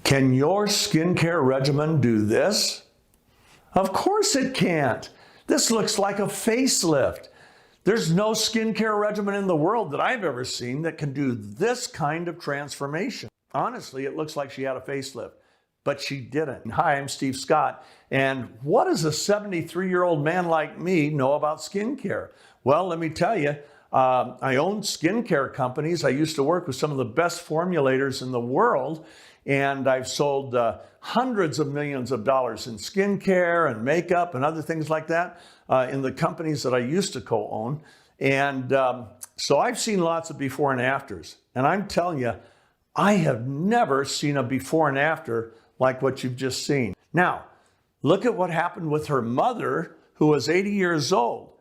Can your skincare regimen do this? Of course it can't. This looks like a facelift. There's no skincare regimen in the world that I've ever seen that can do this kind of transformation. Honestly, it looks like she had a facelift, but she didn't. Hi, I'm Steve Scott, and what does a 73-year-old man like me know about skincare? Well, let me tell you, I own skincare companies. I used to work with some of the best formulators in the world, and I've sold hundreds of millions of dollars in skincare and makeup and other things like that in the companies that I used to co-own. And so I've seen lots of before and afters. And I'm telling you, I have never seen a before and after like what you've just seen. Now, look at what happened with her mother, who was 80 years old.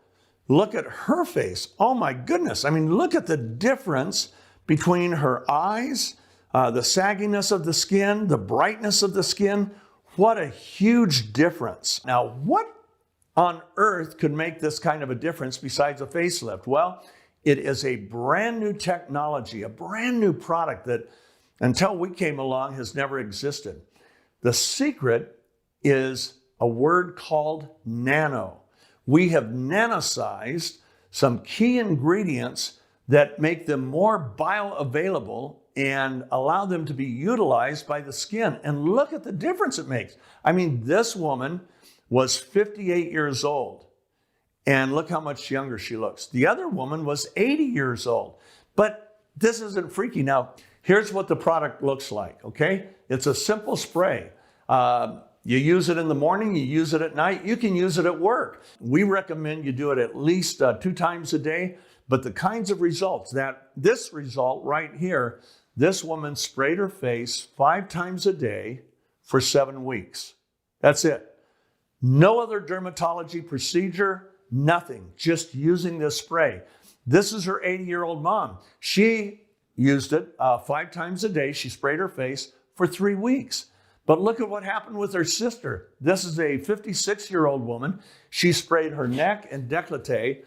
Look at her face. Oh my goodness. I mean, look at the difference between her eyes, the sagginess of the skin, the brightness of the skin. What a huge difference. Now, what on earth could make this kind of a difference besides a facelift? Well, it is a brand new technology, a brand new product that until we came along has never existed. The secret is a word called nano. We have nanosized some key ingredients that make them more bioavailable and allow them to be utilized by the skin. And look at the difference it makes. I mean, this woman was 58 years old, and look how much younger she looks. The other woman was 80 years old. But this isn't freaky. Now, here's what the product looks like, okay? It's a simple spray. You use it in the morning, you use it at night, you can use it at work. We recommend you do it at least 2 times a day, but the kinds of results this result right here, this woman sprayed her face 5 times a day for 7 weeks. That's it. No other dermatology procedure, nothing, just using this spray. This is her 80-year-old mom. She used it 5 times a day. She sprayed her face for 3 weeks. But look at what happened with her sister. This is a 56-year-old woman. She sprayed her neck and décolleté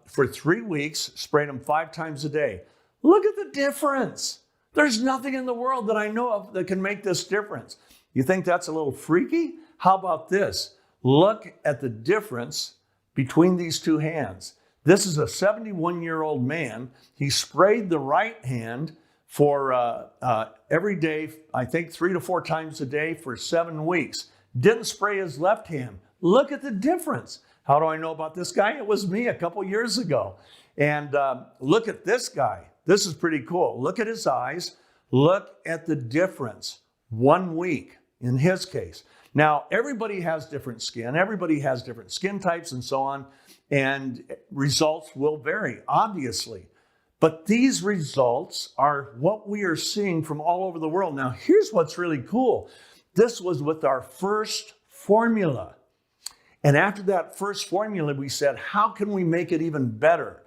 for 3 weeks, sprayed them 5 times a day. Look at the difference. There's nothing in the world that I know of that can make this difference. You think that's a little freaky? How about this? Look at the difference between these two hands. This is a 71-year-old man. He sprayed the right hand for every day, I think 3 to 4 times a day for 7 weeks. Didn't spray his left hand. Look at the difference. How do I know about this guy? It was me a couple years ago. And look at this guy. This is pretty cool. Look at his eyes. Look at the difference. 1 week in his case. Now, everybody has different skin. Everybody has different skin types and so on. And results will vary, obviously. But these results are what we are seeing from all over the world. Now, here's what's really cool. This was with our first formula. And after that first formula, we said, how can we make it even better?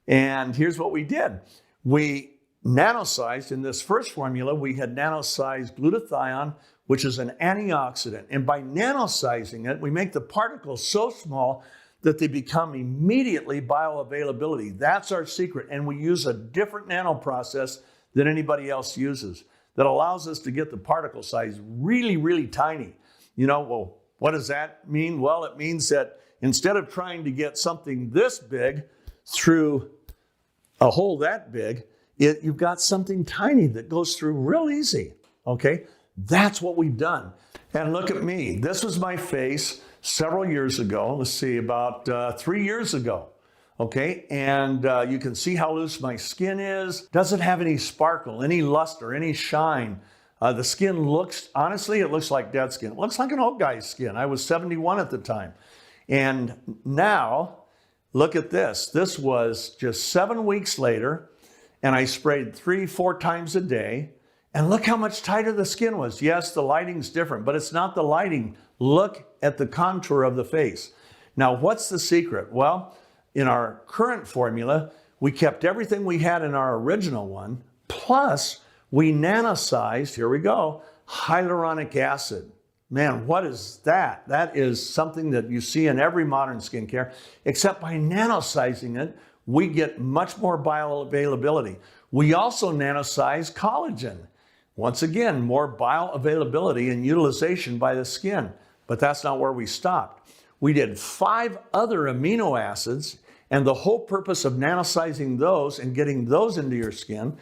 And here's what we did. We nanosized, in this first formula, we had nanosized glutathione, which is an antioxidant. And by nanosizing it, we make the particles so small that they become immediately bioavailability. That's our secret. And we use a different nano process than anybody else uses that allows us to get the particle size really, really tiny. You know, well, what does that mean? Well, it means that instead of trying to get something this big through a hole that big, you've got something tiny that goes through real easy, okay? That's what we've done. And look at me. This was my face several years ago. Let's see, about 3 years ago, okay? And you can see how loose my skin is. Doesn't have any sparkle, any luster, any shine. The skin looks, honestly, it looks like dead skin. It looks like an old guy's skin. I was 71 at the time. And now, look at this. This was just 7 weeks later, and I sprayed 3-4 times a day. And look how much tighter the skin was. Yes, the lighting's different, but it's not the lighting. Look at the contour of the face. Now, what's the secret? Well, in our current formula, we kept everything we had in our original one, plus we nanosized, here we go, hyaluronic acid. Man, what is that? That is something that you see in every modern skincare, except by nanosizing it, we get much more bioavailability. We also nanosize collagen. once again, more bioavailability and utilization by the skin. But that's not where we stopped. We did 5 other amino acids, and the whole purpose of nanosizing those and getting those into your skin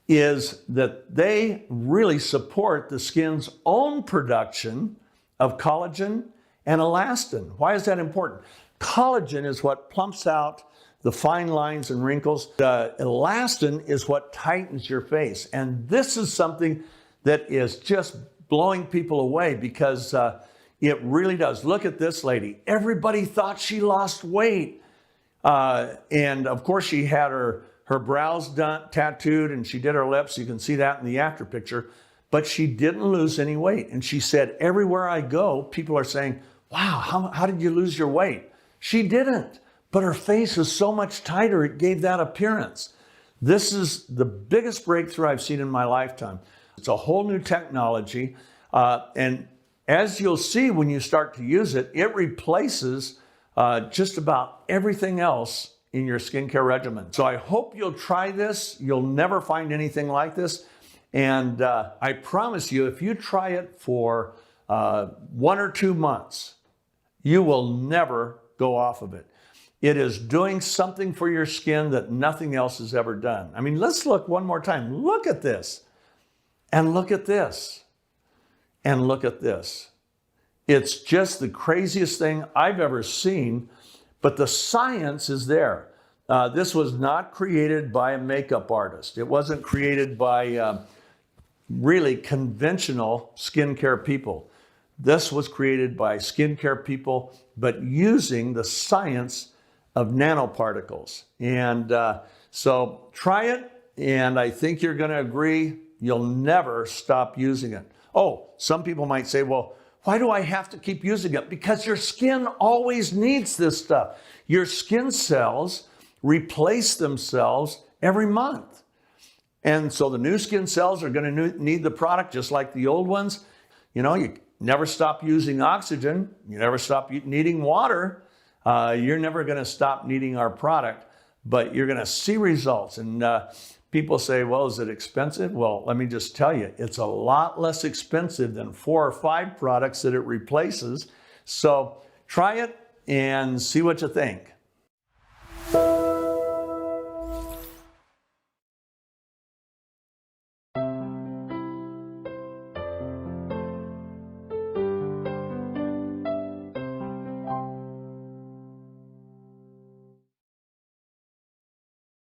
is that they really support the skin's own production of collagen and elastin. Why is that important? Collagen is what plumps out the fine lines and wrinkles. The elastin is what tightens your face. And this is something that is just blowing people away because it really does. Look at this lady. Everybody thought she lost weight. And of course she had her brows tattooed and she did her lips. You can see that in the after picture, but she didn't lose any weight. And she said, everywhere I go, people are saying, wow, how did you lose your weight? She didn't, but her face is so much tighter, it gave that appearance. This is the biggest breakthrough I've seen in my lifetime. It's a whole new technology. And as you'll see when you start to use it, it replaces just about everything else in your skincare regimen. So I hope you'll try this. You'll never find anything like this. And I promise you, if you try it for 1 or 2 months, you will never go off of it. It is doing something for your skin that nothing else has ever done. I mean, let's look one more time. Look at this, and look at this, and look at this. It's just the craziest thing I've ever seen, but the science is there. This was not created by a makeup artist. It wasn't created by really conventional skincare people. This was created by skincare people, but using the science of nanoparticles. And so try it, and I think you're going to agree you'll never stop using it. Oh, some people might say, well, why do I have to keep using it? Because your skin always needs this stuff. Your skin cells replace themselves every month. And so the new skin cells are going to need the product just like the old ones. You know, you never stop using oxygen. You never stop needing water. You're never going to stop needing our product, but you're going to see results. And people say, well, is it expensive? Well, let me just tell you, it's a lot less expensive than 4 or 5 products that it replaces. So try it and see what you think.